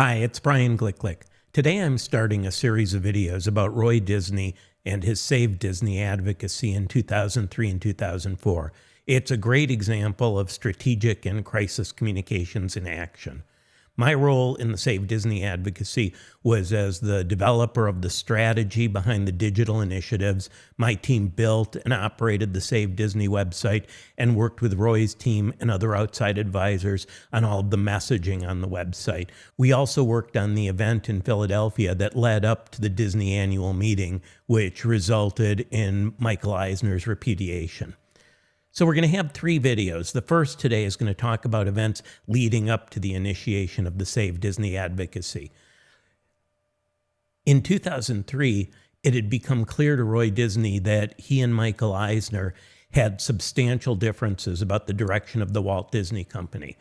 Hi, it's Brian Glicklick. Today I'm starting a series of videos about Roy Disney and his SaveDisney advocacy in 2003 and 2004. It's a great example of strategic and crisis communications in action. My role in the SaveDisney advocacy was as the developer of the strategy behind the digital initiatives. My team built and operated the SaveDisney website and worked with Roy's team and other outside advisors on all of the messaging on the website. We also worked on the event in Philadelphia that led up to the Disney annual meeting, which resulted in Michael Eisner's repudiation. So we're going to have three videos. The first today is going to talk about events leading up to the initiation of the SaveDisney advocacy. In 2003, it had become clear to Roy Disney that he and Michael Eisner had substantial differences about the direction of the Walt Disney Company.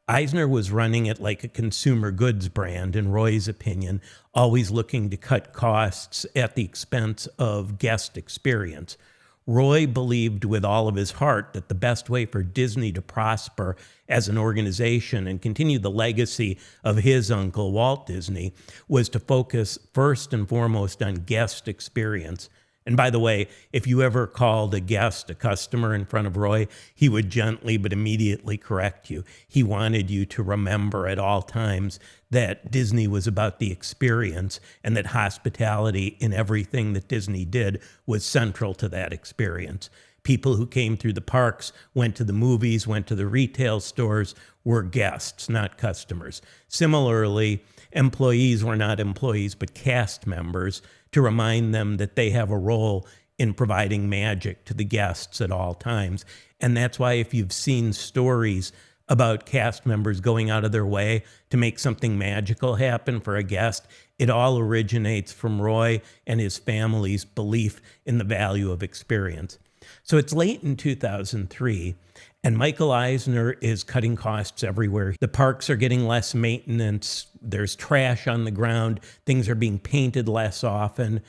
Eisner was running it like a consumer goods brand, in Roy's opinion, always looking to cut costs at the expense of guest experience. Roy believed with all of his heart that the best way for Disney to prosper as an organization and continue the legacy of his uncle, Walt Disney, was to focus first and foremost on guest experience. And by the way, if you ever called a guest a customer in front of Roy, he would gently but immediately correct you. He wanted you to remember at all times that Disney was about the experience and that hospitality in everything that Disney did was central to that experience. People who came through the parks, went to the movies, went to the retail stores, were guests, not customers. Similarly, employees were not employees, but cast members, to remind them that they have a role in providing magic to the guests at all times. And that's why if you've seen stories about cast members going out of their way to make something magical happen for a guest, it all originates from Roy and his family's belief in the value of experience. So it's late in 2003, and Michael Eisner is cutting costs everywhere. The parks are getting less maintenance. There's trash on the ground. Things are being painted less often.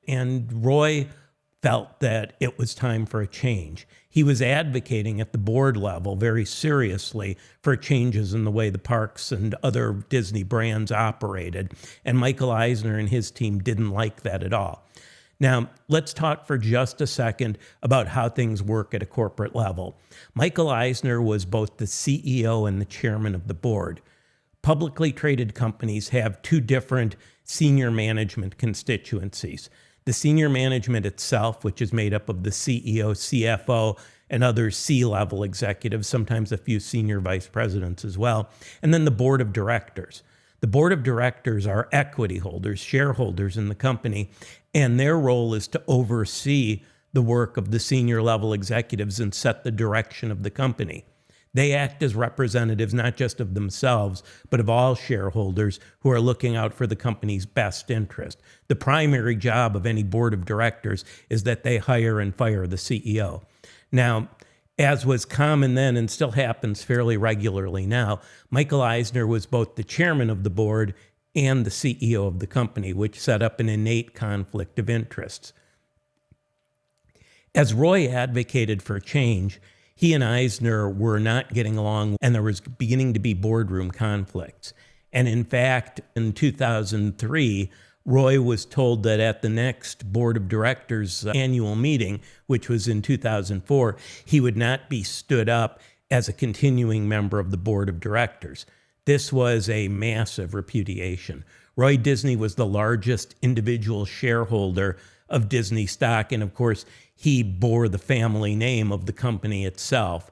And Roy felt that it was time for a change. He was advocating at the board level very seriously for changes in the way the parks and other Disney brands operated. And Michael Eisner and his team didn't like that at all. Now, let's talk for just a second about how things work at a corporate level. Michael Eisner was both the CEO and the chairman of the board. Publicly traded companies have two different senior management constituencies. The senior management itself, which is made up of the CEO, CFO, and other C-level executives, sometimes a few senior vice presidents as well, and then the board of directors. The board of directors are equity holders, shareholders in the company, and their role is to oversee the work of the senior level executives and set the direction of the company. They act as representatives not just of themselves, but of all shareholders who are looking out for the company's best interest. The primary job of any board of directors is that they hire and fire the CEO. Now, as was common then and still happens fairly regularly now, Michael Eisner was both the chairman of the board and the CEO of the company, which set up an innate conflict of interests. As Roy advocated for change, he and Eisner were not getting along, and there was beginning to be boardroom conflicts. And in fact, in 2003, Roy was told that at the next board of directors annual meeting, which was in 2004, he would not be stood up as a continuing member of the board of directors. This was a massive repudiation. Roy Disney was the largest individual shareholder of Disney stock, and of course, he bore the family name of the company itself.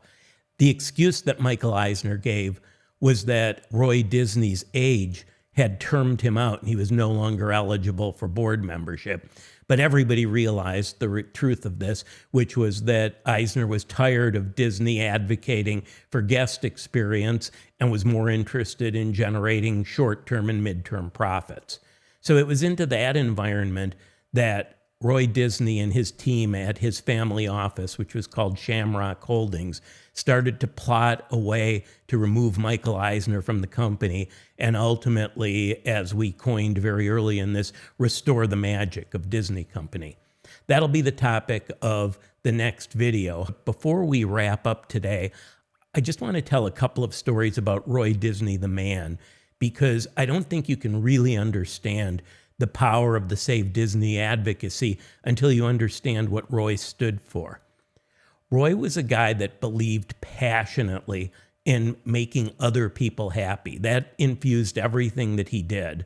The excuse that Michael Eisner gave was that Roy Disney's age had termed him out and he was no longer eligible for board membership. But everybody realized the truth of this, which was that Eisner was tired of Disney advocating for guest experience and was more interested in generating short-term and mid-term profits. So it was into that environment that Roy Disney and his team at his family office, which was called Shamrock Holdings, started to plot a way to remove Michael Eisner from the company and ultimately, as we coined very early in this, restore the magic of Disney Company. That'll be the topic of the next video. Before we wrap up today, I just want to tell a couple of stories about Roy Disney the man, because I don't think you can really understand the power of the Save Disney advocacy until you understand what Roy stood for. Roy was a guy that believed passionately in making other people happy. That infused everything that he did.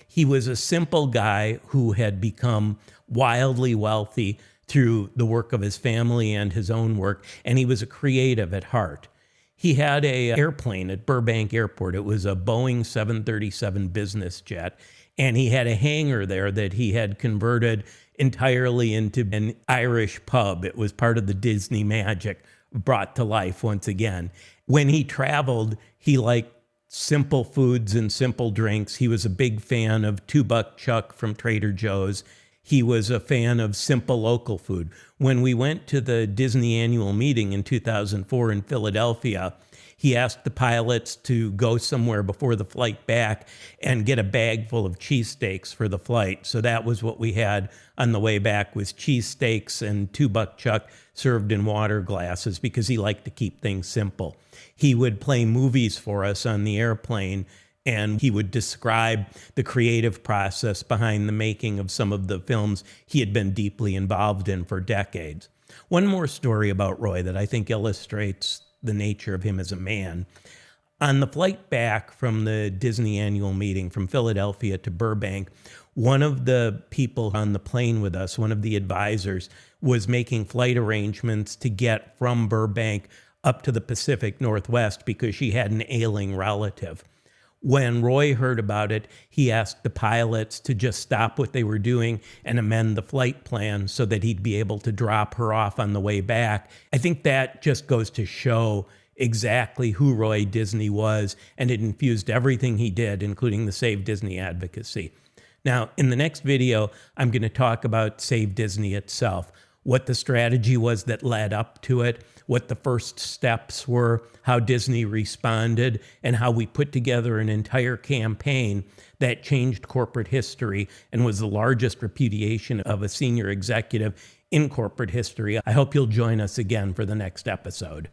He was a simple guy who had become wildly wealthy through the work of his family and his own work, and he was a creative at heart. He had an airplane at Burbank Airport. It was a Boeing 737 business jet, and he had a hangar there that he had converted entirely into an Irish pub. It was part of the Disney magic brought to life once again. When he traveled, he liked simple foods and simple drinks. He was a big fan of $2 Chuck from Trader Joe's. He was a fan of simple local food. When we went to the Disney annual meeting in 2004 in Philadelphia, he asked the pilots to go somewhere before the flight back and get a bag full of cheesesteaks for the flight. So that was what we had on the way back, was cheesesteaks and $2 Chuck served in water glasses, because he liked to keep things simple. He would play movies for us on the airplane, and he would describe the creative process behind the making of some of the films he had been deeply involved in for decades. One more story about Roy that I think illustrates the nature of him as a man. On the flight back from the Disney annual meeting from Philadelphia to Burbank, one of the people on the plane with us, one of the advisors, was making flight arrangements to get from Burbank up to the Pacific Northwest because she had an ailing relative. When Roy heard about it, he asked the pilots to just stop what they were doing and amend the flight plan so that he'd be able to drop her off on the way back. I think that just goes to show exactly who Roy Disney was, and it infused everything he did, including the Save Disney advocacy. Now, in the next video, I'm going to talk about Save Disney itself, what the strategy was that led up to it, what the first steps were, how Disney responded, and how we put together an entire campaign that changed corporate history and was the largest repudiation of a senior executive in corporate history. I hope you'll join us again for the next episode.